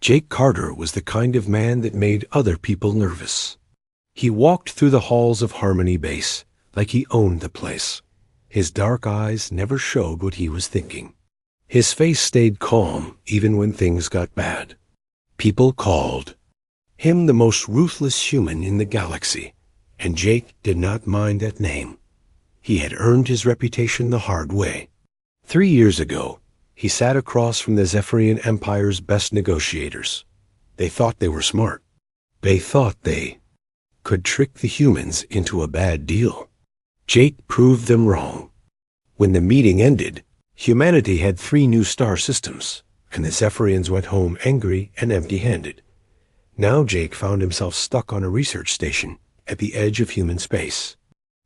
Jake Carter was the kind of man that made other people nervous. He walked through the halls of Harmony Base like he owned the place. His dark eyes never showed what he was thinking. His face stayed calm even when things got bad. People called him the most ruthless human in the galaxy, and Jake did not mind that name. He had earned his reputation the hard way. 3 years ago, he sat across from the Zephyrian Empire's best negotiators. They thought they were smart. They thought they could trick the humans into a bad deal. Jake proved them wrong. When the meeting ended, humanity had 3 new star systems, and the Zephyrians went home angry and empty-handed. Now Jake found himself stuck on a research station at the edge of human space.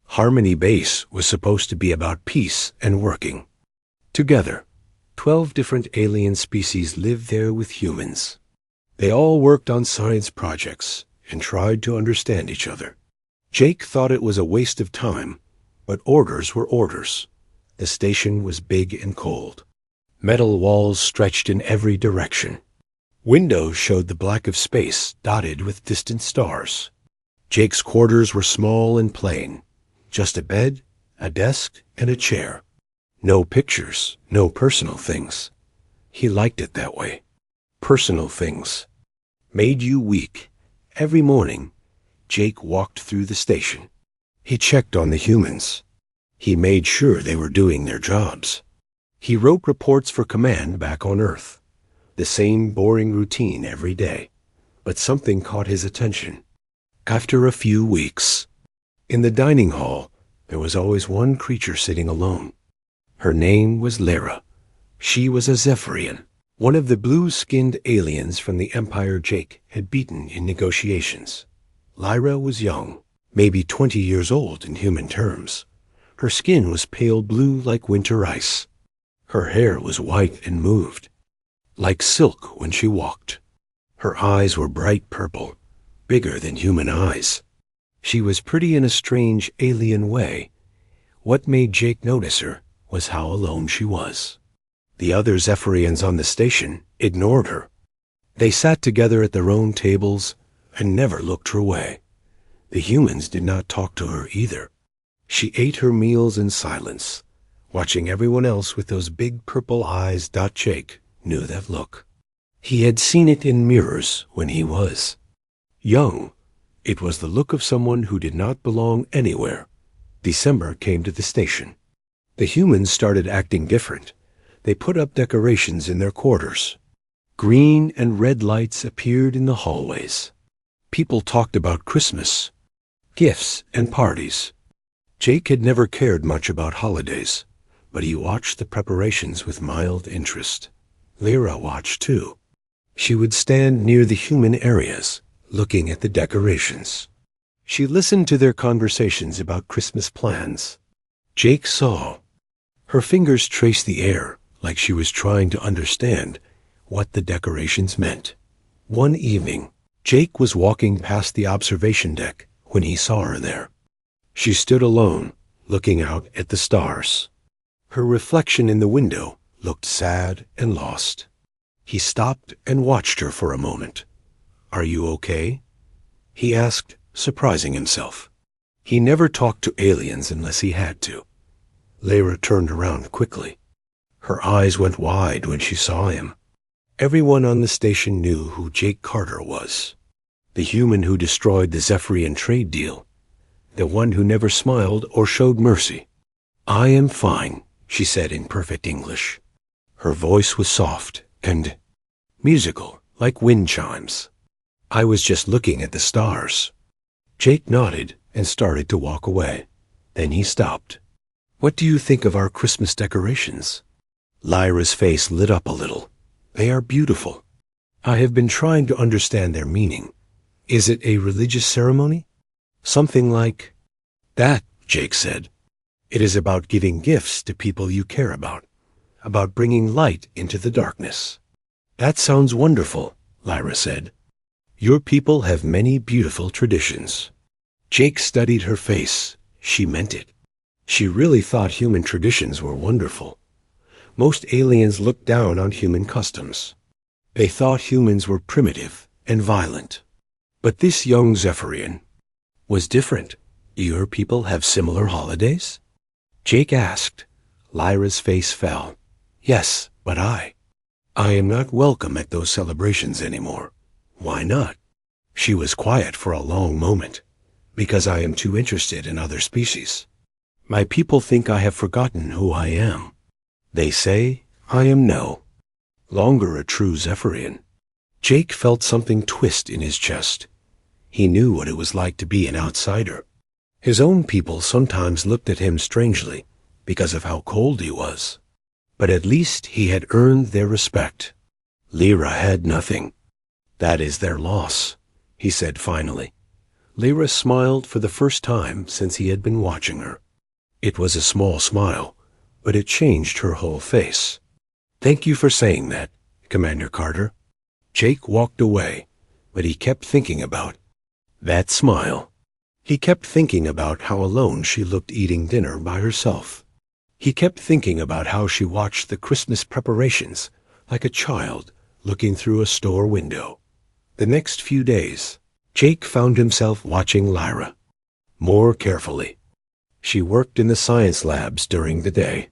Harmony Base was supposed to be about peace and working together. 12 different alien species lived there with humans. They all worked on science projects and tried to understand each other. Jake thought it was a waste of time, but orders were orders. The station was big and cold. Metal walls stretched in every direction. Windows showed the black of space dotted with distant stars. Jake's quarters were small and plain. Just a bed, a desk, and a chair. No pictures, no personal things. He liked it that way. Personal things made you weak. Every morning, Jake walked through the station. He checked on the humans. He made sure they were doing their jobs. He wrote reports for command back on Earth. The same boring routine every day. But something caught his attention. After a few weeks, in the dining hall, there was always one creature sitting alone. Her name was Lyra. She was a Zephyrian, one of the blue-skinned aliens from the Empire Jake had beaten in negotiations. Lyra was young, maybe 20 years old in human terms. Her skin was pale blue like winter ice. Her hair was white and moved, like silk when she walked. Her eyes were bright purple, bigger than human eyes. She was pretty in a strange alien way. What made Jake notice her was how alone she was. The other Zephyrians on the station ignored her. They sat together at their own tables and never looked her way. The humans did not talk to her either. She ate her meals in silence, watching everyone else with those big purple eyes. Jake knew that look. He had seen it in mirrors when he was young. It was the look of someone who did not belong anywhere. December came to the station. The humans started acting different. They put up decorations in their quarters. Green and red lights appeared in the hallways. People talked about Christmas, gifts, and parties. Jake had never cared much about holidays, but he watched the preparations with mild interest. Lyra watched too. She would stand near the human areas, looking at the decorations. She listened to their conversations about Christmas plans. Jake saw. Her fingers traced the air like she was trying to understand what the decorations meant. One evening, Jake was walking past the observation deck when he saw her there. She stood alone, looking out at the stars. Her reflection in the window looked sad and lost. He stopped and watched her for a moment. "Are you okay?" he asked, surprising himself. He never talked to aliens unless he had to. Lyra turned around quickly. Her eyes went wide when she saw him. Everyone on the station knew who Jake Carter was. The human who destroyed the Zephyrian trade deal. The one who never smiled or showed mercy. "I am fine," she said in perfect English. Her voice was soft and musical, like wind chimes. "I was just looking at the stars." Jake nodded and started to walk away. Then he stopped. "What do you think of our Christmas decorations?" Lyra's face lit up a little. "They are beautiful. I have been trying to understand their meaning. Is it a religious ceremony? Something like that," Jake said. "It is about giving gifts to people you care about bringing light into the darkness." "That sounds wonderful," Lyra said. "Your people have many beautiful traditions." Jake studied her face. She meant it. She really thought human traditions were wonderful. Most aliens looked down on human customs. They thought humans were primitive and violent. But this young Zephyrian was different. Do your people have similar holidays? Jake asked. Lyra's face fell. Yes, but I am not welcome at those celebrations anymore. Why not? She was quiet for a long moment. Because I am too interested in other species. My people think I have forgotten who I am. They say I am no longer a true Zephyrian. Jake felt something twist in his chest. He knew what it was like to be an outsider. His own people sometimes looked at him strangely because of how cold he was. But at least he had earned their respect. Lyra had nothing. That is their loss, he said finally. Lyra smiled for the first time since he had been watching her. It was a small smile, but it changed her whole face. Thank you for saying that, Commander Carter. Jake walked away, but he kept thinking about that smile. He kept thinking about how alone she looked eating dinner by herself. He kept thinking about how she watched the Christmas preparations like a child looking through a store window. The next few days, Jake found himself watching Lyra more carefully. She worked in the science labs during the day.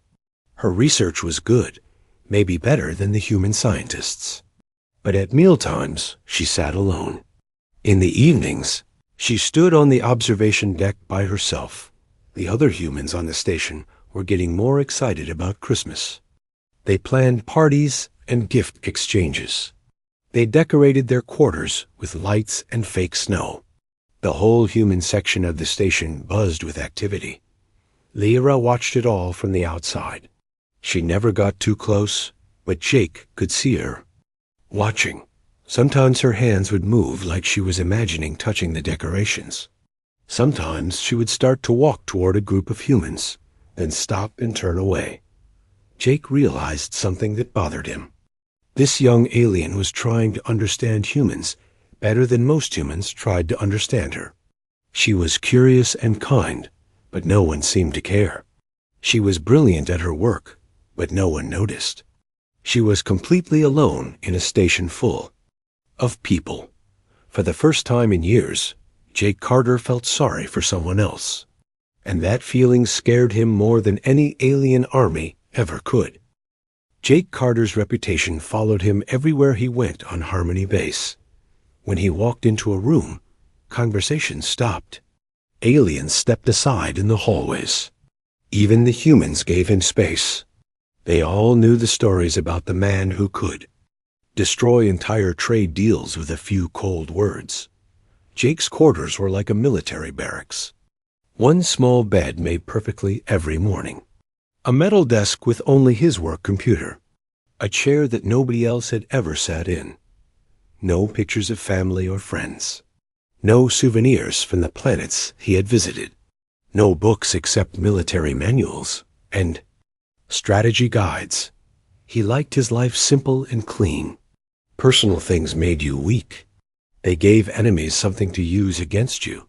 Her research was good, maybe better than the human scientists. But at mealtimes, she sat alone. In the evenings, she stood on the observation deck by herself. The other humans on the station were getting more excited about Christmas. They planned parties and gift exchanges. They decorated their quarters with lights and fake snow. The whole human section of the station buzzed with activity. Lyra watched it all from the outside. She never got too close, but Jake could see her. Watching. Sometimes her hands would move like she was imagining touching the decorations. Sometimes she would start to walk toward a group of humans, then stop and turn away. Jake realized something that bothered him. This young alien was trying to understand humans better than most humans tried to understand her. She was curious and kind, but no one seemed to care. She was brilliant at her work, but no one noticed. She was completely alone in a station full of people. For the first time in years, Jake Carter felt sorry for someone else. And that feeling scared him more than any alien army ever could. Jake Carter's reputation followed him everywhere he went on Harmony Base. When he walked into a room, conversation stopped. Aliens stepped aside in the hallways. Even the humans gave him space. They all knew the stories about the man who could destroy entire trade deals with a few cold words. Jake's quarters were like a military barracks. One small bed made perfectly every morning. A metal desk with only his work computer. A chair that nobody else had ever sat in. No pictures of family or friends. No souvenirs from the planets he had visited. No books except military manuals and strategy guides. He liked his life simple and clean. Personal things made you weak. They gave enemies something to use against you.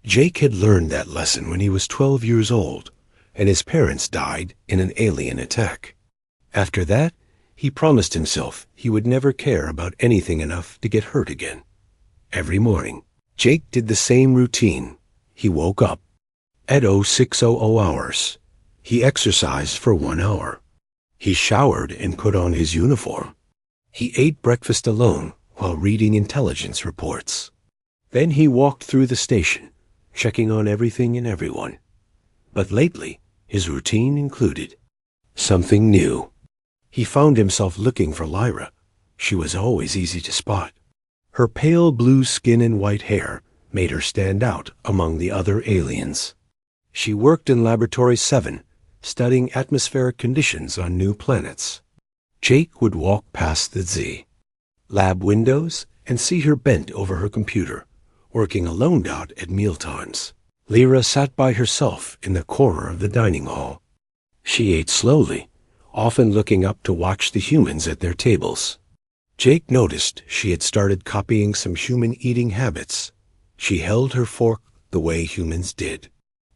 Jake had learned that lesson when he was 12 years old, and his parents died in an alien attack. After that, he promised himself he would never care about anything enough to get hurt again. Every morning, Jake did the same routine. He woke up at 0600 hours. He exercised for 1 hour. He showered and put on his uniform. He ate breakfast alone while reading intelligence reports. Then he walked through the station, checking on everything and everyone. But lately, his routine included something new. He found himself looking for Lyra. She was always easy to spot. Her pale blue skin and white hair made her stand out among the other aliens. She worked in Laboratory 7, studying atmospheric conditions on new planets. Jake would walk past the Z lab windows and see her bent over her computer, working alone out at mealtimes. Lyra sat by herself in the corner of the dining hall. She ate slowly, often looking up to watch the humans at their tables. Jake noticed she had started copying some human eating habits. She held her fork the way humans did.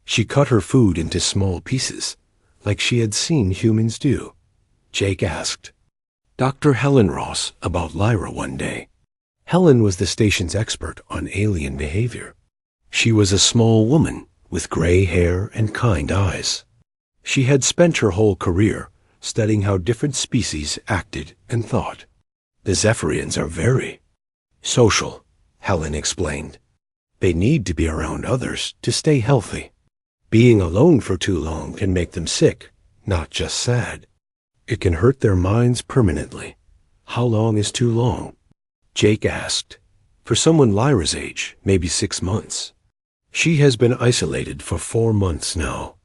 She cut her food into small pieces, like she had seen humans do. Jake asked, Dr. Helen Ross about Lyra one day. Helen was the station's expert on alien behavior. She was a small woman with gray hair and kind eyes. She had spent her whole career studying how different species acted and thought. The Zephyrians are very social, Helen explained. They need to be around others to stay healthy. Being alone for too long can make them sick, not just sad. It can hurt their minds permanently. How long is too long? Jake asked. For someone Lyra's age, maybe 6 months. She has been isolated for 4 months now.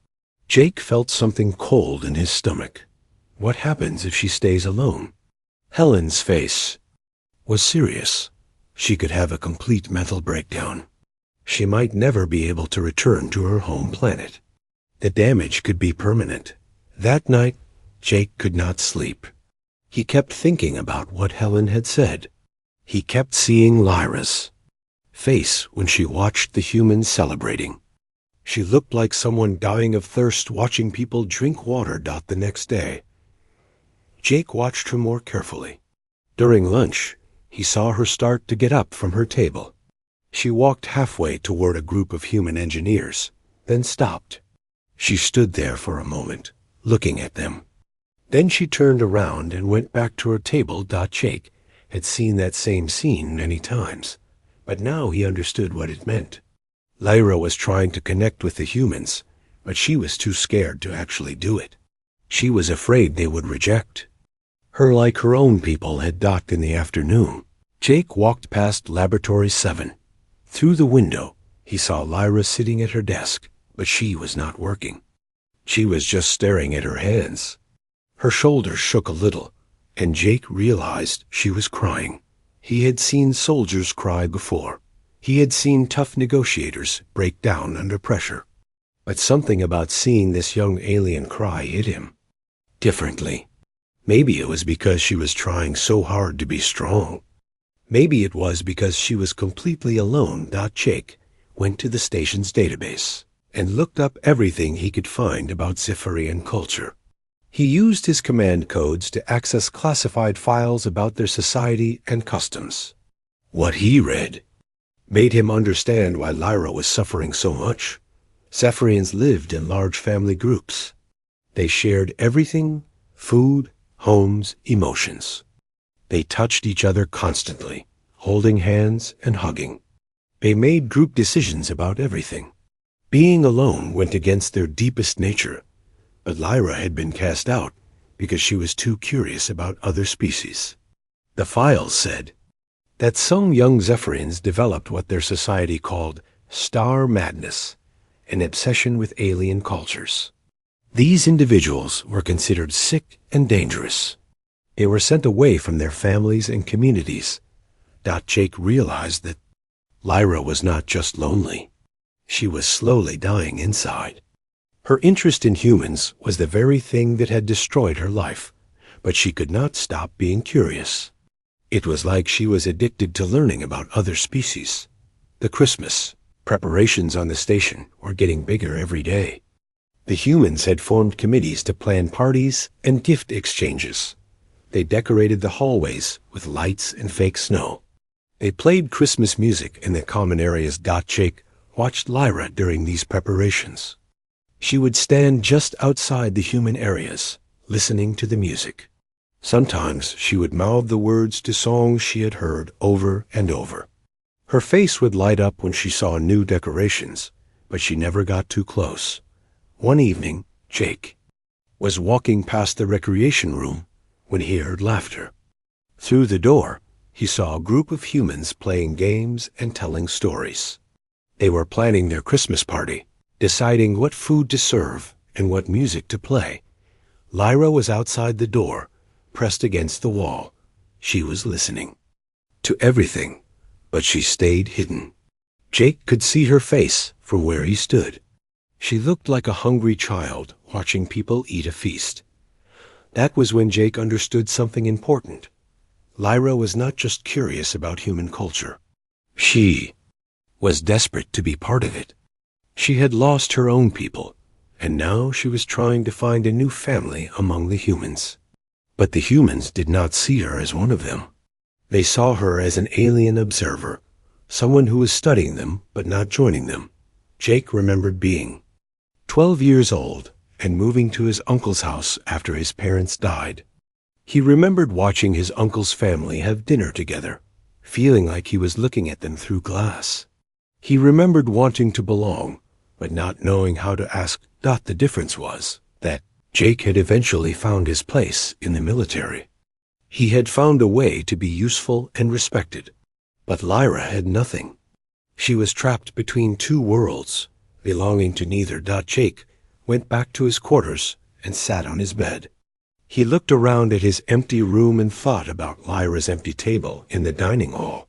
Jake felt something cold in his stomach. What happens if she stays alone? Helen's face was serious. She could have a complete mental breakdown. She might never be able to return to her home planet. The damage could be permanent. That night, Jake could not sleep. He kept thinking about what Helen had said. He kept seeing Lyra's face when she watched the humans celebrating. She looked like someone dying of thirst watching people drink water. The next day, Jake watched her more carefully. During lunch, he saw her start to get up from her table. She walked halfway toward a group of human engineers, then stopped. She stood there for a moment, looking at them. Then she turned around and went back to her table. Jake had seen that same scene many times, but now he understood what it meant. Lyra was trying to connect with the humans, but she was too scared to actually do it. She was afraid they would reject her like her own people had docked in the afternoon. Jake walked past Laboratory 7. Through the window, he saw Lyra sitting at her desk, but she was not working. She was just staring at her hands. Her shoulders shook a little, and Jake realized she was crying. He had seen soldiers cry before. He had seen tough negotiators break down under pressure. But something about seeing this young alien cry hit him differently. Maybe it was because she was trying so hard to be strong. Maybe it was because she was completely alone. Jake went to the station's database and looked up everything he could find about Zephyrian culture. He used his command codes to access classified files about their society and customs. What he read made him understand why Lyra was suffering so much. Zephyrians lived in large family groups. They shared everything: food, homes, emotions. They touched each other constantly, holding hands and hugging. They made group decisions about everything. Being alone went against their deepest nature, but Lyra had been cast out because she was too curious about other species. The files said that some young Zephyrians developed what their society called star madness, an obsession with alien cultures. These individuals were considered sick and dangerous. They were sent away from their families and communities. Jake realized that Lyra was not just lonely. She was slowly dying inside. Her interest in humans was the very thing that had destroyed her life, but she could not stop being curious. It was like she was addicted to learning about other species. The Christmas preparations on the station were getting bigger every day. The humans had formed committees to plan parties and gift exchanges. They decorated the hallways with lights and fake snow. They played Christmas music in the common areas. Jake watched Lyra during these preparations. She would stand just outside the human areas, listening to the music. Sometimes she would mouth the words to songs she had heard over and over. Her face would light up when she saw new decorations, but she never got too close. One evening, Jake was walking past the recreation room when he heard laughter. Through the door, he saw a group of humans playing games and telling stories. They were planning their Christmas party, deciding what food to serve and what music to play. Lyra was outside the door, pressed against the wall. She was listening to everything, but she stayed hidden. Jake could see her face from where he stood. She looked like a hungry child watching people eat a feast. That was when Jake understood something important. Lyra was not just curious about human culture. She was desperate to be part of it. She had lost her own people, and now she was trying to find a new family among the humans. But the humans did not see her as one of them. They saw her as an alien observer, someone who was studying them but not joining them. Jake remembered being 12 years old and moving to his uncle's house after his parents died. He remembered watching his uncle's family have dinner together, feeling like he was looking at them through glass. He remembered wanting to belong, but not knowing how to ask. The difference was that Jake had eventually found his place in the military. He had found a way to be useful and respected. But Lyra had nothing. She was trapped between two worlds, belonging to neither. Jake went back to his quarters and sat on his bed. He looked around at his empty room and thought about Lyra's empty table in the dining hall.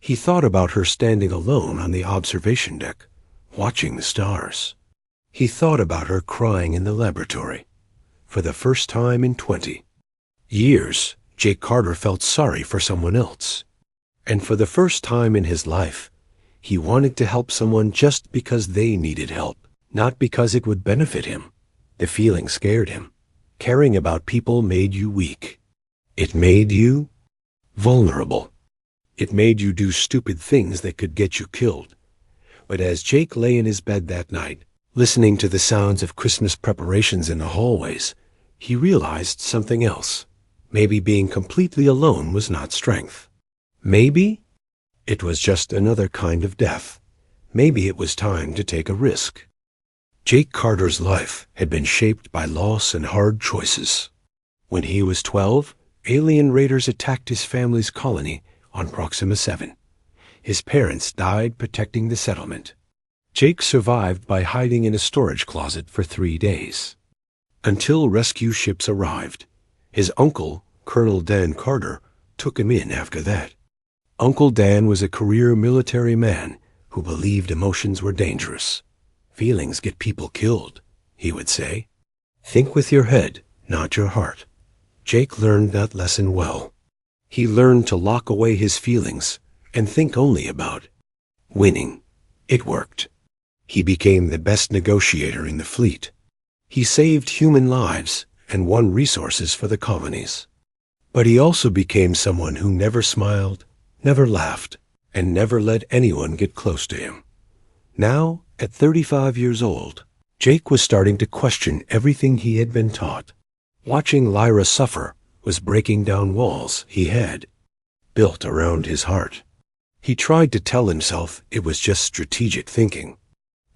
He thought about her standing alone on the observation deck, watching the stars. He thought about her crying in the laboratory. For the first time in 20 years, Jake Carter felt sorry for someone else. And for the first time in his life, he wanted to help someone just because they needed help, not because it would benefit him. The feeling scared him. Caring about people made you weak. It made you vulnerable. It made you do stupid things that could get you killed. But as Jake lay in his bed that night, listening to the sounds of Christmas preparations in the hallways, he realized something else. Maybe being completely alone was not strength. Maybe it was just another kind of death. Maybe it was time to take a risk. Jake Carter's life had been shaped by loss and hard choices. When he was 12, alien raiders attacked his family's colony on Proxima 7. His parents died protecting the settlement. Jake survived by hiding in a storage closet for 3 days. Until rescue ships arrived. His uncle, Colonel Dan Carter, took him in after that. Uncle Dan was a career military man who believed emotions were dangerous. Feelings get people killed, he would say. Think with your head, not your heart. Jake learned that lesson well. He learned to lock away his feelings and think only about winning. It worked. He became the best negotiator in the fleet. He saved human lives and won resources for the colonies. But he also became someone who never smiled, never laughed, and never let anyone get close to him. Now, at 35 years old, Jake was starting to question everything he had been taught. Watching Lyra suffer was breaking down walls he had built around his heart. He tried to tell himself it was just strategic thinking.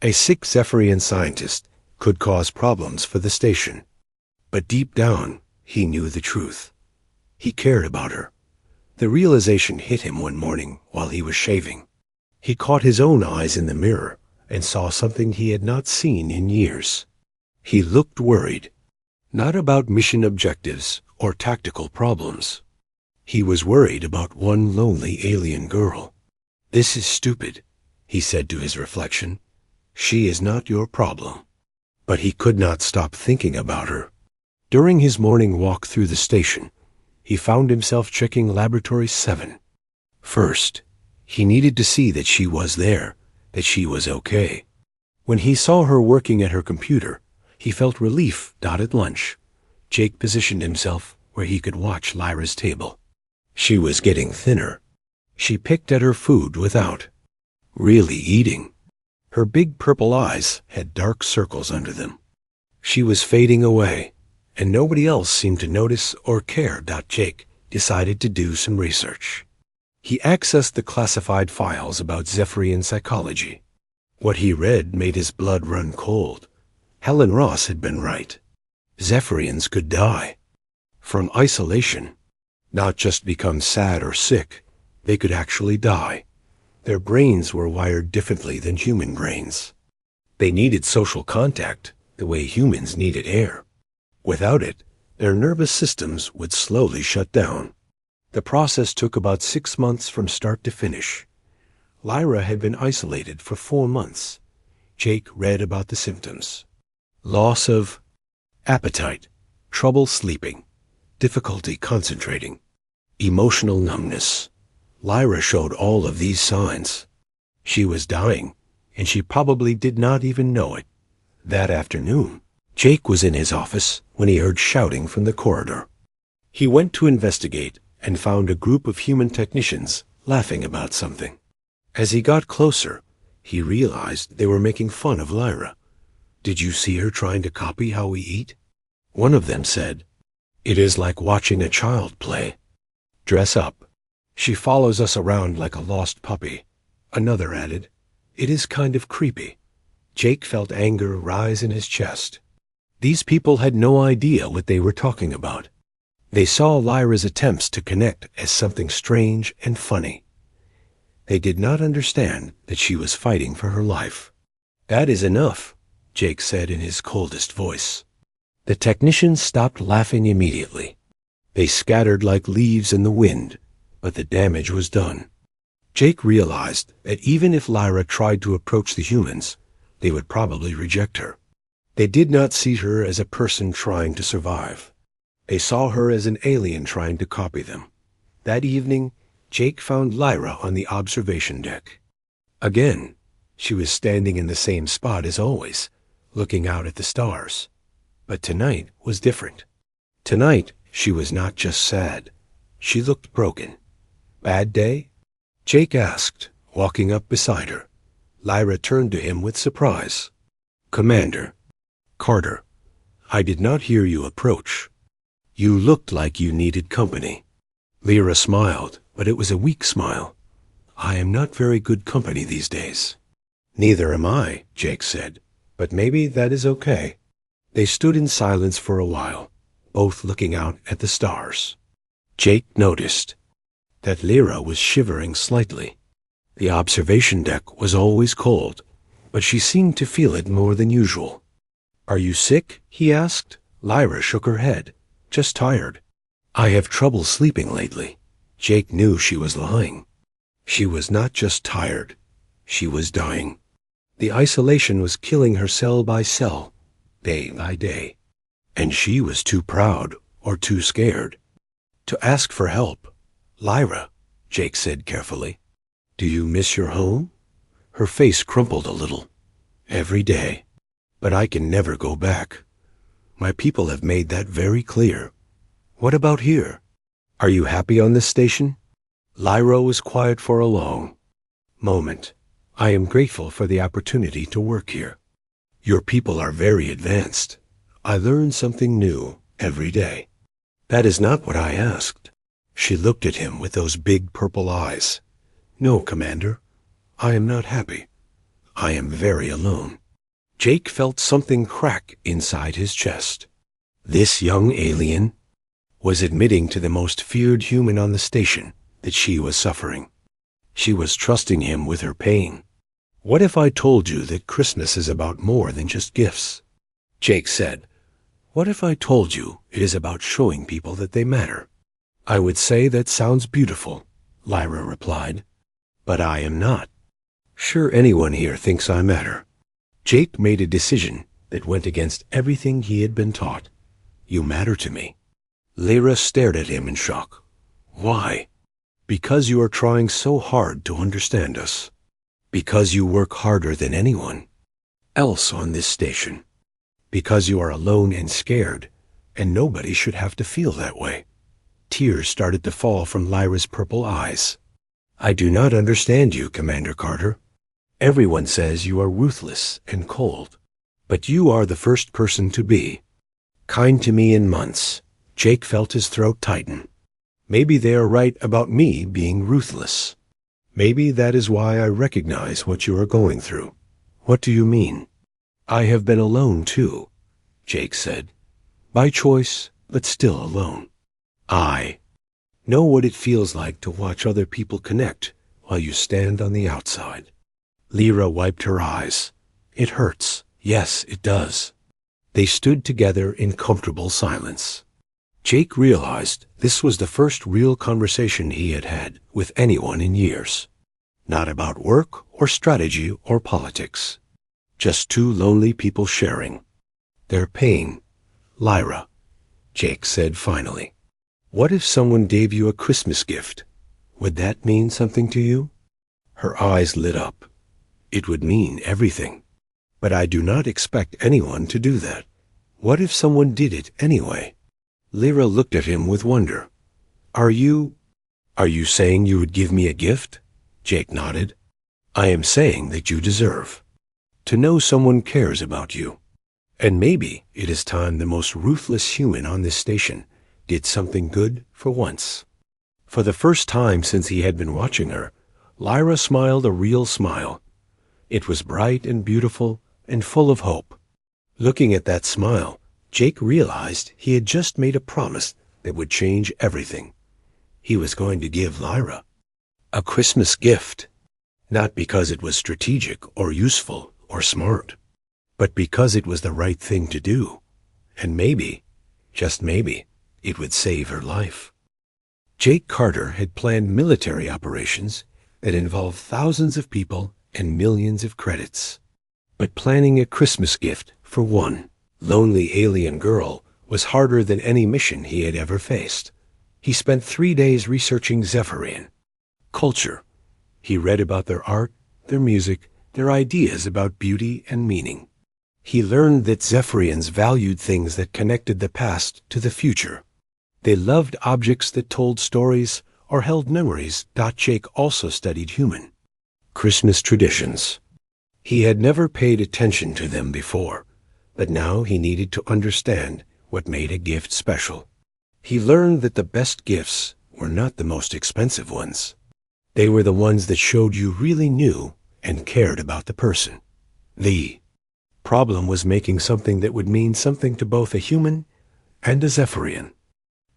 A sick Zephyrian scientist could cause problems for the station. But deep down, he knew the truth. He cared about her. The realization hit him one morning while he was shaving. He caught his own eyes in the mirror and saw something he had not seen in years. He looked worried, not about mission objectives or tactical problems. He was worried about one lonely alien girl. "This is stupid," he said to his reflection. "She is not your problem." But he could not stop thinking about her. During his morning walk through the station, he found himself checking Laboratory 7. First, he needed to see that she was there, that she was okay. When he saw her working at her computer, he felt relief. At lunch, Jake positioned himself where he could watch Lyra's table. She was getting thinner. She picked at her food without really eating. Her big purple eyes had dark circles under them. She was fading away, and nobody else seemed to notice or care. Jake decided to do some research. He accessed the classified files about Zephyrian psychology. What he read made his blood run cold. Helen Ross had been right. Zephyrians could die from isolation, not just become sad or sick. They could actually die. Their brains were wired differently than human brains. They needed social contact the way humans needed air. Without it, their nervous systems would slowly shut down. The process took about 6 months from start to finish. Lyra had been isolated for 4 months. Jake read about the symptoms: loss of appetite, trouble sleeping, difficulty concentrating, emotional numbness. Lyra showed all of these signs. She was dying, and she probably did not even know it. That afternoon, Jake was in his office when he heard shouting from the corridor. He went to investigate and found a group of human technicians laughing about something. As he got closer, he realized they were making fun of Lyra. "Did you see her trying to copy how we eat?" One of them said. "It is like watching a child play. Dress up. She follows us around like a lost puppy." Another added, "It is kind of creepy." Jake felt anger rise in his chest. These people had no idea what they were talking about. They saw Lyra's attempts to connect as something strange and funny. They did not understand that she was fighting for her life. "That is enough," Jake said in his coldest voice. The technicians stopped laughing immediately. They scattered like leaves in the wind, but the damage was done. Jake realized that even if Lyra tried to approach the humans, they would probably reject her. They did not see her as a person trying to survive. They saw her as an alien trying to copy them. That evening, Jake found Lyra on the observation deck. Again, she was standing in the same spot as always, looking out at the stars. But tonight was different. Tonight, she was not just sad. She looked broken. "Bad day?" Jake asked, walking up beside her. Lyra turned to him with surprise. "Commander Carter, I did not hear you approach. You looked like you needed company." Lyra smiled, but it was a weak smile. "I am not very good company these days." "Neither am I," Jake said, "but maybe that is okay." They stood in silence for a while, both looking out at the stars. Jake noticed that Lyra was shivering slightly. The observation deck was always cold, but she seemed to feel it more than usual. "Are you sick?" he asked. Lyra shook her head. "Just tired. I have trouble sleeping lately." Jake knew she was lying. She was not just tired. She was dying. The isolation was killing her cell by cell, day by day. And she was too proud or too scared to ask for help. "Lyra," Jake said carefully, "do you miss your home?" Her face crumpled a little. "Every day. But I can never go back. My people have made that very clear." "What about here? Are you happy on this station?" Lyra was quiet for a long moment. "I am grateful for the opportunity to work here. Your people are very advanced. I learn something new every day." "That is not what I asked." She looked at him with those big purple eyes. "No, Commander. I am not happy. I am very alone." Jake felt something crack inside his chest. This young alien was admitting to the most feared human on the station that she was suffering. She was trusting him with her pain. "What if I told you that Christmas is about more than just gifts?" Jake said. "What if I told you it is about showing people that they matter?" "I would say that sounds beautiful," Lyra replied. "But I am not. Sure, anyone here thinks I matter." Jake made a decision that went against everything he had been taught. "You matter to me." Lyra stared at him in shock. "Why?" "Because you are trying so hard to understand us. Because you work harder than anyone else on this station. Because you are alone and scared, and nobody should have to feel that way." Tears started to fall from Lyra's purple eyes. "I do not understand you, Commander Carter. Everyone says you are ruthless and cold, but you are the first person to be kind to me in months." Jake felt his throat tighten. "Maybe they are right about me being ruthless. Maybe that is why I recognize what you are going through." "What do you mean?" "I have been alone too," Jake said. "By choice, but still alone. I know what it feels like to watch other people connect while you stand on the outside." Lyra wiped her eyes. "It hurts. Yes, it does." They stood together in comfortable silence. Jake realized this was the first real conversation he had had with anyone in years. Not about work or strategy or politics. Just two lonely people sharing their pain. "Lyra," Jake said finally, "what if someone gave you a Christmas gift? Would that mean something to you?" Her eyes lit up. "It would mean everything. But I do not expect anyone to do that." "What if someone did it anyway?" Lyra looked at him with wonder. Are you saying you would give me a gift? Jake nodded. I am saying that you deserve to know someone cares about you. And maybe it is time the most ruthless human on this station did something good for once. For the first time since he had been watching her, Lyra smiled a real smile. It was bright and beautiful and full of hope. Looking at that smile, Jake realized he had just made a promise that would change everything. He was going to give Lyra a Christmas gift, not because it was strategic or useful or smart, but because it was the right thing to do. And maybe, just maybe, it would save her life. Jake Carter had planned military operations that involved thousands of people and millions of credits. But planning a Christmas gift for one lonely alien girl was harder than any mission he had ever faced. He spent 3 days researching Zephyrian culture. He read about their art, their music, their ideas about beauty and meaning. He learned that Zephyrians valued things that connected the past to the future. They loved objects that told stories or held memories. Jake also studied human Christmas traditions. He had never paid attention to them before, but now he needed to understand what made a gift special. He learned that the best gifts were not the most expensive ones. They were the ones that showed you really knew and cared about the person. The problem was making something that would mean something to both a human and a Zephyrian.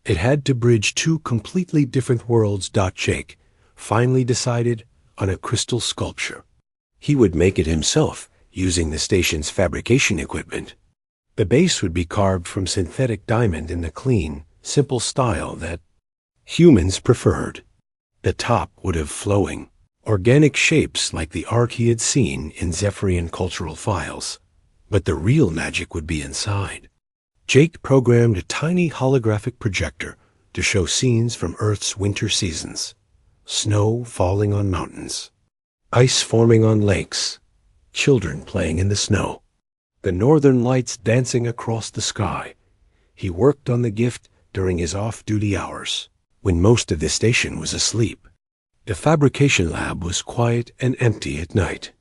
It had to bridge two completely different worlds. Jake finally decided on a crystal sculpture. He would make it himself using the station's fabrication equipment. The base would be carved from synthetic diamond in the clean, simple style that humans preferred. The top would have flowing, organic shapes like the art he had seen in Zephyrian cultural files. But the real magic would be inside. Jake programmed a tiny holographic projector to show scenes from Earth's winter seasons. Snow falling on mountains, ice forming on lakes, children playing in the snow, the northern lights dancing across the sky. He worked on the gift during his off-duty hours, when most of the station was asleep. The fabrication lab was quiet and empty at night.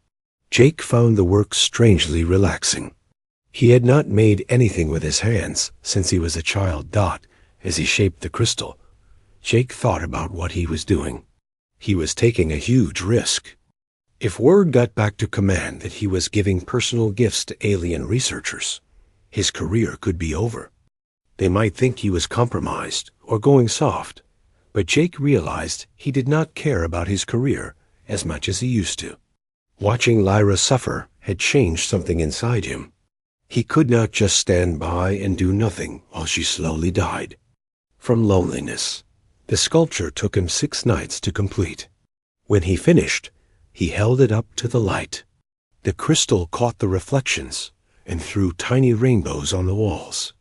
Jake found the work strangely relaxing. He had not made anything with his hands since he was a child. As he shaped the crystal, Jake thought about what he was doing. He was taking a huge risk. If word got back to command that he was giving personal gifts to alien researchers, his career could be over. They might think he was compromised or going soft, but Jake realized he did not care about his career as much as he used to. Watching Lyra suffer had changed something inside him. He could not just stand by and do nothing while she slowly died. From loneliness, the sculpture took him 6 nights to complete. When he finished, he held it up to the light. The crystal caught the reflections and threw tiny rainbows on the walls.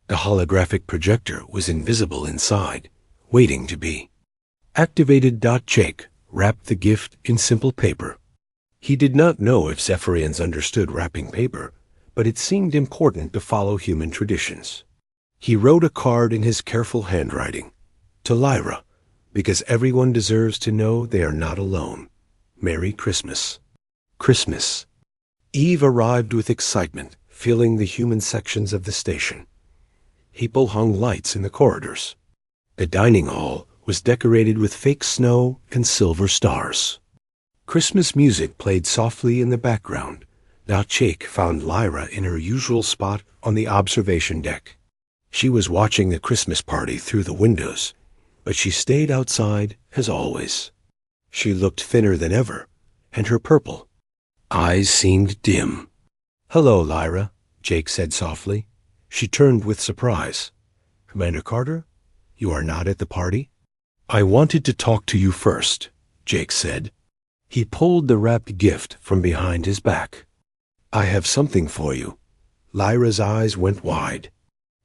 The holographic projector was invisible inside, waiting to be activated. Jake wrapped the gift in simple paper. He did not know if Zephyrians understood wrapping paper, but it seemed important to follow human traditions. He wrote a card in his careful handwriting, to Lyra, because everyone deserves to know they are not alone. Merry Christmas. Christmas Eve arrived with excitement, filling the human sections of the station. People hung lights in the corridors. The dining hall was decorated with fake snow and silver stars. Christmas music played softly in the background. Jake found Lyra in her usual spot on the observation deck. She was watching the Christmas party through the windows, but she stayed outside as always. She looked thinner than ever, and her purple eyes seemed dim. "Hello, Lyra," Jake said softly. She turned with surprise. "Commander Carter, you are not at the party?" "I wanted to talk to you first," Jake said. He pulled the wrapped gift from behind his back. "I have something for you." Lyra's eyes went wide.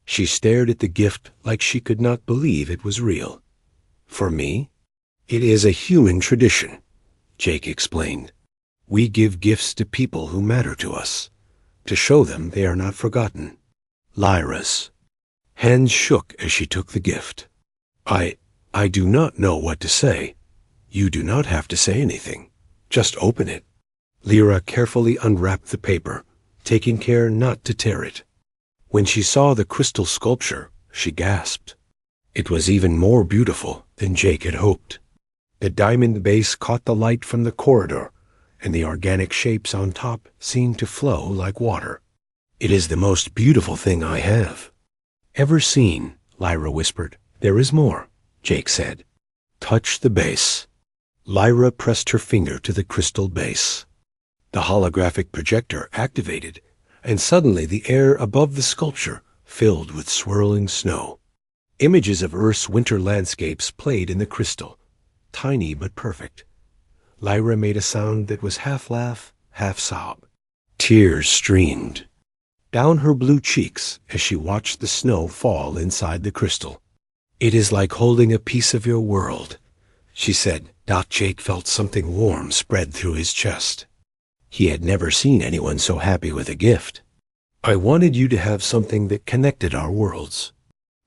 She stared at the gift like she could not believe it was real. "For me? It is a human tradition," Jake explained. "We give gifts to people who matter to us, to show them they are not forgotten." Lyra's Hands shook as she took the gift. I do not know what to say. You do not have to say anything. Just open it. Lyra carefully unwrapped the paper, taking care not to tear it. When she saw the crystal sculpture, she gasped. It was even more beautiful than Jake had hoped. The diamond base caught the light from the corridor, and the organic shapes on top seemed to flow like water. It is the most beautiful thing I have ever seen, Lyra whispered. There is more, Jake said. Touch the base. Lyra pressed her finger to the crystal base. The holographic projector activated, and suddenly the air above the sculpture filled with swirling snow. Images of Earth's winter landscapes played in the crystal, tiny but perfect. Lyra made a sound that was half laugh, half sob. Tears streamed down her blue cheeks as she watched the snow fall inside the crystal. It is like holding a piece of your world, she said. Jake felt something warm spread through his chest. He had never seen anyone so happy with a gift. I wanted you to have something that connected our worlds.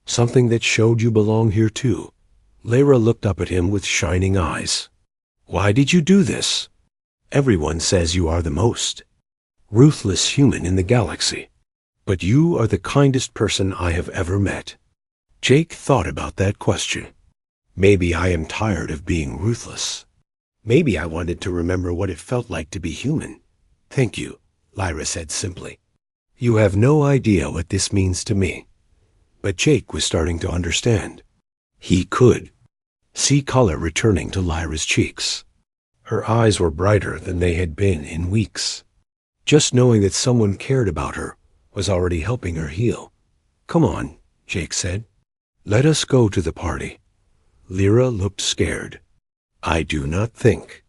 Something that showed you belong here too. Lyra looked up at him with shining eyes. Why did you do this? Everyone says you are the most ruthless human in the galaxy. But you are the kindest person I have ever met. Jake thought about that question. Maybe I am tired of being ruthless. Maybe I wanted to remember what it felt like to be human. Thank you, Lyra said simply. You have no idea what this means to me. But Jake was starting to understand. He could see color returning to Lyra's cheeks. Her eyes were brighter than they had been in weeks. Just knowing that someone cared about her was already helping her heal. Come on, Jake said. Let us go to the party. Lyra looked scared. I do not think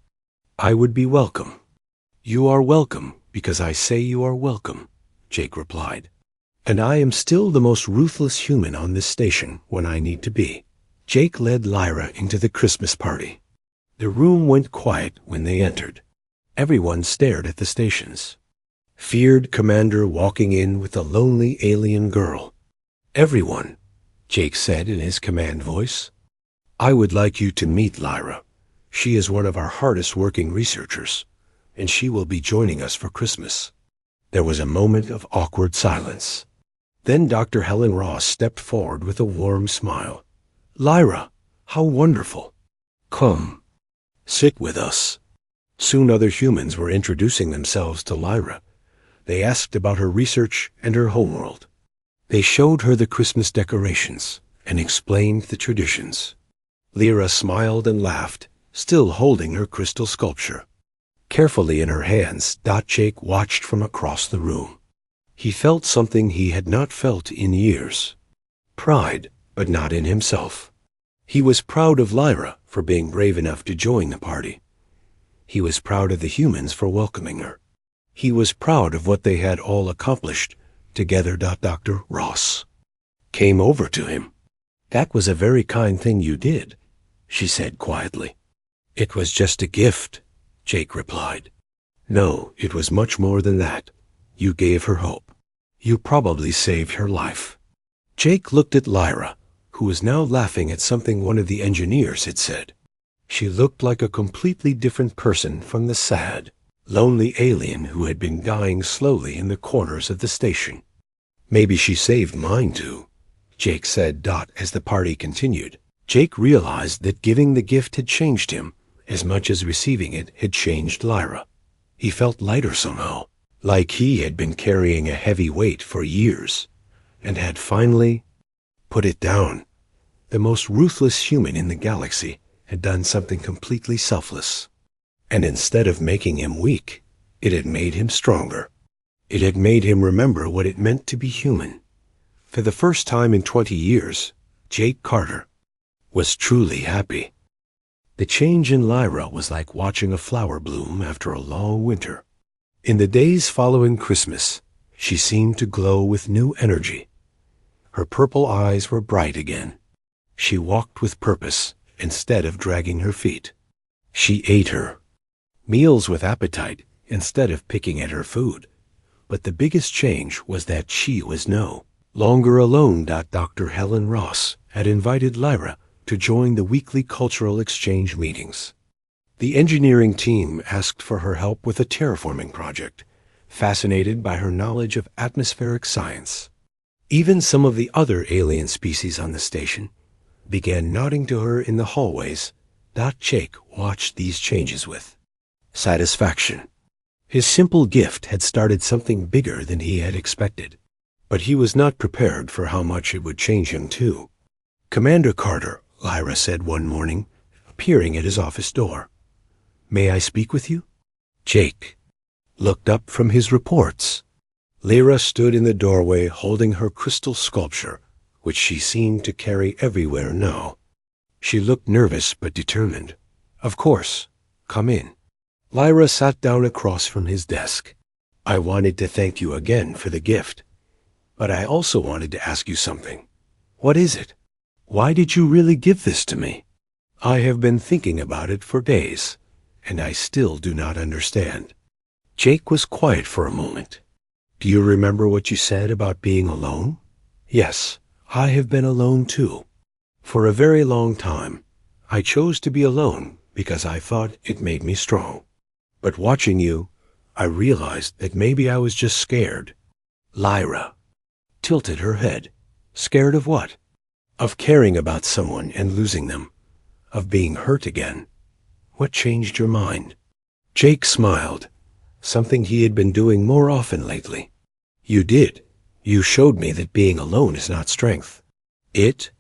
I would be welcome. You are welcome because I say you are welcome, Jake replied. And I am still the most ruthless human on this station when I need to be. Jake led Lyra into the Christmas party. The room went quiet when they entered. Everyone stared at the stations. Feared commander walking in with a lonely alien girl. Everyone, Jake said in his command voice. I would like you to meet Lyra. She is one of our hardest working researchers, and she will be joining us for Christmas. There was a moment of awkward silence. Then Dr. Helen Ross stepped forward with a warm smile. Lyra, how wonderful. Come, sit with us. Soon other humans were introducing themselves to Lyra. They asked about her research and her homeworld. They showed her the Christmas decorations and explained the traditions. Lyra smiled and laughed, still holding her crystal sculpture. Carefully in her hands, Jake watched from across the room. He felt something he had not felt in years. Pride, but not in himself. He was proud of Lyra for being brave enough to join the party. He was proud of the humans for welcoming her. He was proud of what they had all accomplished together. Dr. Ross came over to him. That was a very kind thing you did, she said quietly. It was just a gift, Jake replied. No, it was much more than that. You gave her hope. You probably saved her life. Jake looked at Lyra, who was now laughing at something one of the engineers had said. She looked like a completely different person from the sad, lonely alien who had been dying slowly in the corners of the station. Maybe she saved mine too, Jake said. As the party continued, Jake realized that giving the gift had changed him as much as receiving it had changed Lyra. He felt lighter somehow, like he had been carrying a heavy weight for years, and had finally put it down. The most ruthless human in the galaxy had done something completely selfless. And instead of making him weak, it had made him stronger. It had made him remember what it meant to be human. For the first time in 20 years, Jake Carter was truly happy. The change in Lyra was like watching a flower bloom after a long winter. In the days following Christmas, she seemed to glow with new energy. Her purple eyes were bright again. She walked with purpose instead of dragging her feet. She ate her meals with appetite instead of picking at her food. But the biggest change was that she was Longer alone. Dr. Helen Ross had invited Lyra to join the weekly cultural exchange meetings. The engineering team asked for her help with a terraforming project, fascinated by her knowledge of atmospheric science. Even some of the other alien species on the station began nodding to her in the hallways. Jake watched these changes with satisfaction. His simple gift had started something bigger than he had expected, but he was not prepared for how much it would change him too. "Commander Carter," Lyra said one morning, appearing at his office door. "May I speak with you?" Jake looked up from his reports. Lyra stood in the doorway holding her crystal sculpture, which she seemed to carry everywhere now. She looked nervous but determined. "Of course. Come in." Lyra sat down across from his desk. "I wanted to thank you again for the gift, but I also wanted to ask you something." "What is it? Why did you really give this to me?" "I have been thinking about it for days, and I still do not understand." Jake was quiet for a moment. "Do you remember what you said about being alone?" "Yes, I have been alone too. For a very long time, I chose to be alone because I thought it made me strong. But watching you, I realized that maybe I was just scared." Lyra tilted her head. "Scared of what?" "Of caring about someone and losing them. Of being hurt again." "What changed your mind?" Jake smiled, something he had been doing more often lately. "You did. You showed me that being alone is not strength. It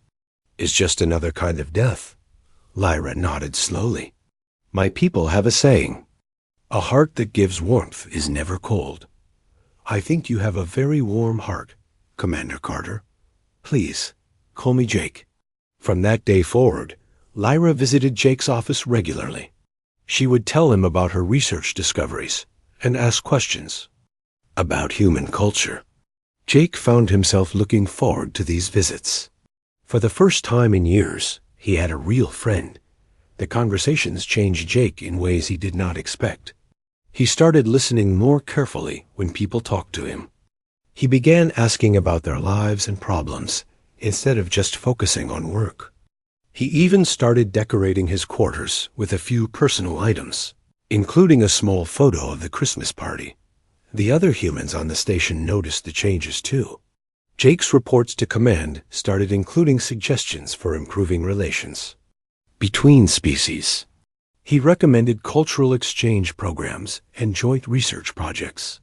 is just another kind of death." Lyra nodded slowly. "My people have a saying, 'A heart that gives warmth is never cold.' I think you have a very warm heart, Commander Carter. Please, call me Jake." From that day forward, Lyra visited Jake's office regularly. She would tell him about her research discoveries and ask questions about human culture. Jake found himself looking forward to these visits. For the first time in years, he had a real friend. The conversations changed Jake in ways he did not expect. He started listening more carefully when people talked to him. He began asking about their lives and problems instead of just focusing on work. He even started decorating his quarters with a few personal items, including a small photo of the Christmas party. The other humans on the station noticed the changes too. Jake's reports to command started including suggestions for improving relations between species. He recommended cultural exchange programs and joint research projects.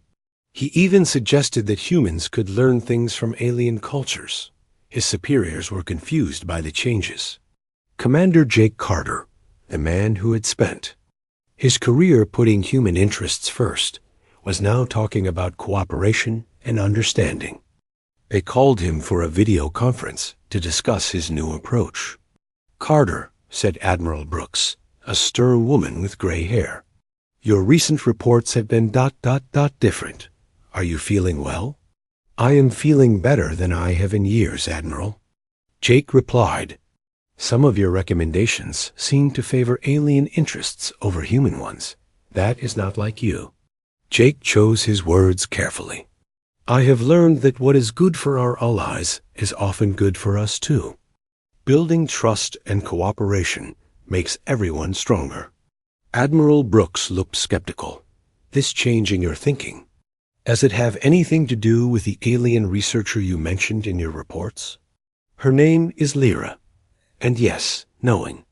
He even suggested that humans could learn things from alien cultures. His superiors were confused by the changes. Commander Jake Carter, the man who had spent his career putting human interests first, was now talking about cooperation and understanding. They called him for a video conference to discuss his new approach. "Carter," said Admiral Brooks, a stern woman with gray hair, "your recent reports have been different. Are you feeling well?" "I am feeling better than I have in years, Admiral." Jake replied, "Some of your recommendations seem to favor alien interests over human ones. That is not like you." Jake chose his words carefully. "I have learned that what is good for our allies is often good for us too. Building trust and cooperation makes everyone stronger." Admiral Brooks looked skeptical. "This change in your thinking, does it have anything to do with the alien researcher you mentioned in your reports?" "Her name is Lyra, and yes, knowing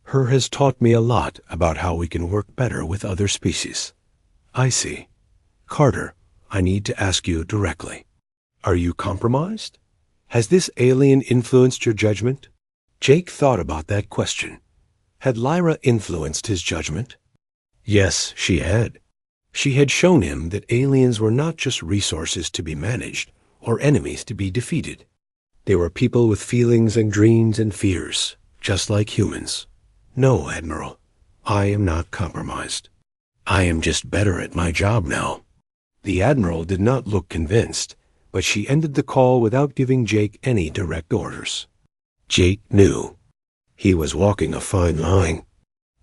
her has taught me a lot about how we can work better with other species." "I see. Carter, I need to ask you directly. Are you compromised? Has this alien influenced your judgment?" Jake thought about that question. Had Lyra influenced his judgment? Yes, she had. She had shown him that aliens were not just resources to be managed or enemies to be defeated. They were people with feelings and dreams and fears, just like humans. "No, Admiral, I am not compromised. I am just better at my job now." The Admiral did not look convinced, but she ended the call without giving Jake any direct orders. Jake knew he was walking a fine line.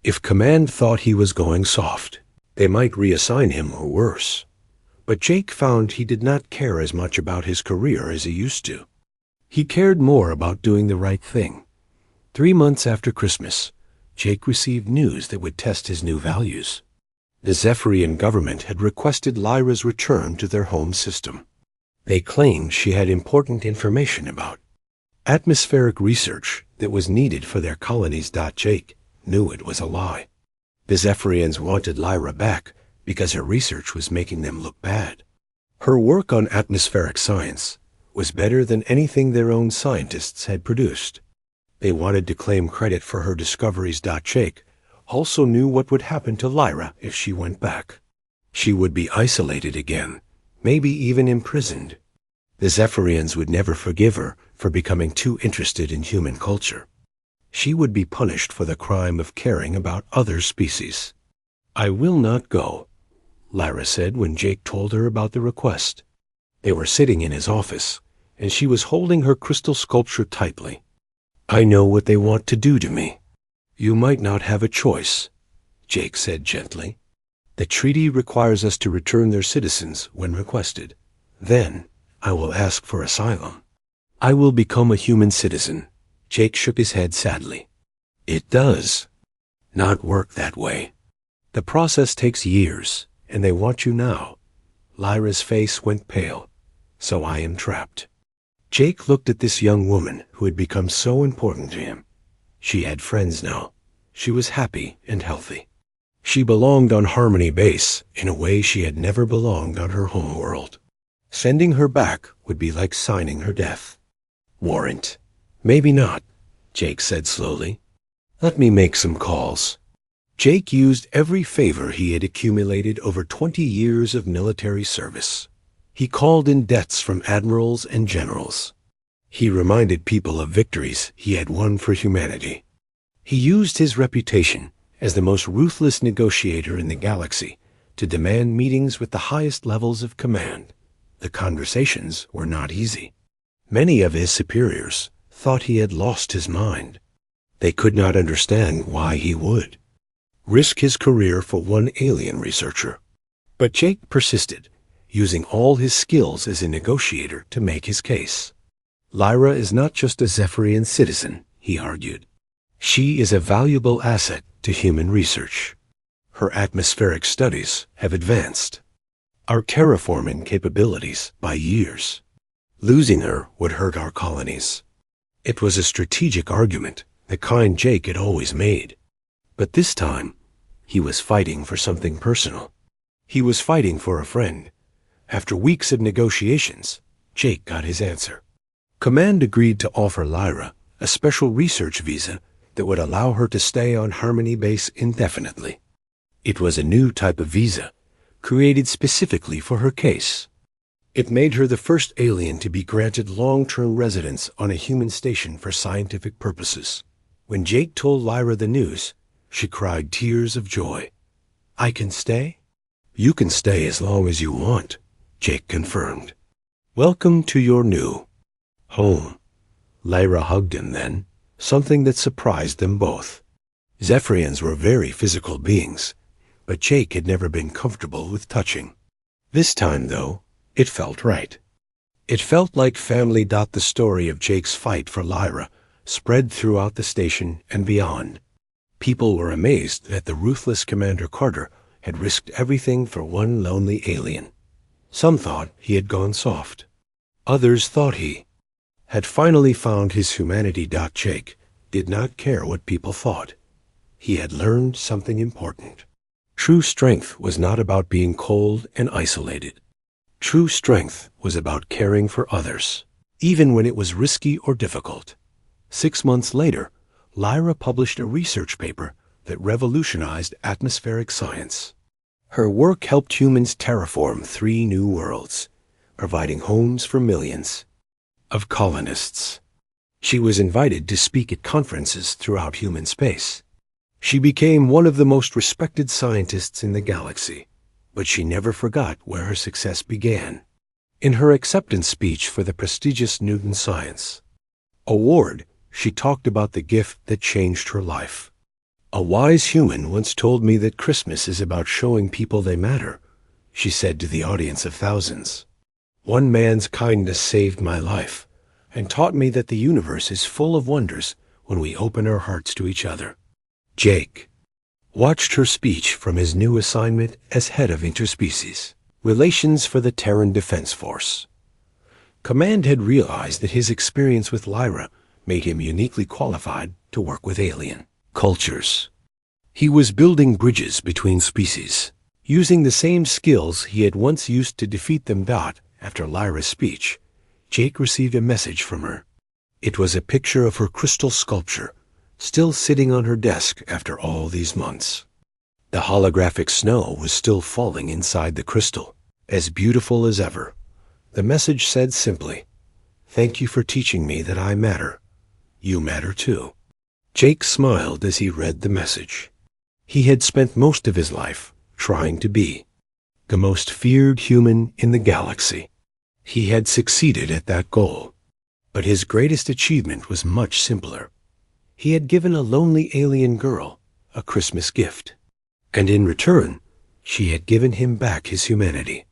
If command thought he was going soft, they might reassign him or worse. But Jake found he did not care as much about his career as he used to. He cared more about doing the right thing. 3 months after Christmas, Jake received news that would test his new values. The Zephyrian government had requested Lyra's return to their home system. They claimed she had important information about atmospheric research that was needed for their colonies. Jake knew it was a lie. The Zephyrians wanted Lyra back because her research was making them look bad. Her work on atmospheric science was better than anything their own scientists had produced. They wanted to claim credit for her discoveries. Jake also knew what would happen to Lyra if she went back. She would be isolated again, maybe even imprisoned. The Zephyrians would never forgive her for becoming too interested in human culture. She would be punished for the crime of caring about other species. "I will not go," Lyra said when Jake told her about the request. They were sitting in his office, and she was holding her crystal sculpture tightly. "I know what they want to do to me." "You might not have a choice," Jake said gently. "The treaty requires us to return their citizens when requested. Then I will ask for asylum. I will become a human citizen." Jake shook his head sadly. "It does not work that way. The process takes years, and they want you now." Lyra's face went pale. "So I am trapped." Jake looked at this young woman who had become so important to him. She had friends now. She was happy and healthy. She belonged on Harmony Base in a way she had never belonged on her home world. Sending her back would be like signing her death warrant. "Maybe not," Jake said slowly. "Let me make some calls." Jake used every favor he had accumulated over 20 years of military service. He called in debts from admirals and generals. He reminded people of victories he had won for humanity. He used his reputation as the most ruthless negotiator in the galaxy to demand meetings with the highest levels of command. The conversations were not easy. Many of his superiors thought he had lost his mind. They could not understand why he would risk his career for one alien researcher. But Jake persisted, using all his skills as a negotiator to make his case. "Lyra is not just a Zephyrian citizen," he argued. "She is a valuable asset to human research. Her atmospheric studies have advanced our terraforming capabilities by years. Losing her would hurt our colonies." It was a strategic argument, the kind Jake had always made. But this time, he was fighting for something personal. He was fighting for a friend. After weeks of negotiations, Jake got his answer. Command agreed to offer Lyra a special research visa that would allow her to stay on Harmony Base indefinitely. It was a new type of visa, created specifically for her case. It made her the first alien to be granted long-term residence on a human station for scientific purposes. When Jake told Lyra the news, she cried tears of joy. "I can stay?" "You can stay as long as you want," Jake confirmed. "Welcome to your new home." Lyra hugged him then, something that surprised them both. Zephyrians were very physical beings, but Jake had never been comfortable with touching. This time, though, it felt right. It felt like family. The story of Jake's fight for Lyra spread throughout the station and beyond. People were amazed that the ruthless Commander Carter had risked everything for one lonely alien. Some thought he had gone soft. Others thought he had finally found his humanity. Jake did not care what people thought. He had learned something important. True strength was not about being cold and isolated. True strength was about caring for others, even when it was risky or difficult. 6 months later, Lyra published a research paper that revolutionized atmospheric science. Her work helped humans terraform 3 new worlds, providing homes for millions of colonists. She was invited to speak at conferences throughout human space. She became one of the most respected scientists in the galaxy, but she never forgot where her success began. In her acceptance speech for the prestigious Newton Science Award, she talked about the gift that changed her life. "A wise human once told me that Christmas is about showing people they matter. she said to the audience of thousands. One man's kindness saved my life and taught me that the universe is full of wonders when we open our hearts to each other. Jake watched her speech from his new assignment as head of interspecies relations for the Terran Defense Force. Command had realized that his experience with Lyra made him uniquely qualified to work with alien cultures. He was building bridges between species, using the same skills he had once used to defeat them. After Lyra's speech, Jake received a message from her. It was a picture of her crystal sculpture, still sitting on her desk after all these months. The holographic snow was still falling inside the crystal, as beautiful as ever. The message said simply, "Thank you for teaching me that I matter. You matter too." Jake smiled as he read the message. He had spent most of his life trying to be the most feared human in the galaxy. He had succeeded at that goal, but his greatest achievement was much simpler. He had given a lonely alien girl a Christmas gift, and in return, she had given him back his humanity.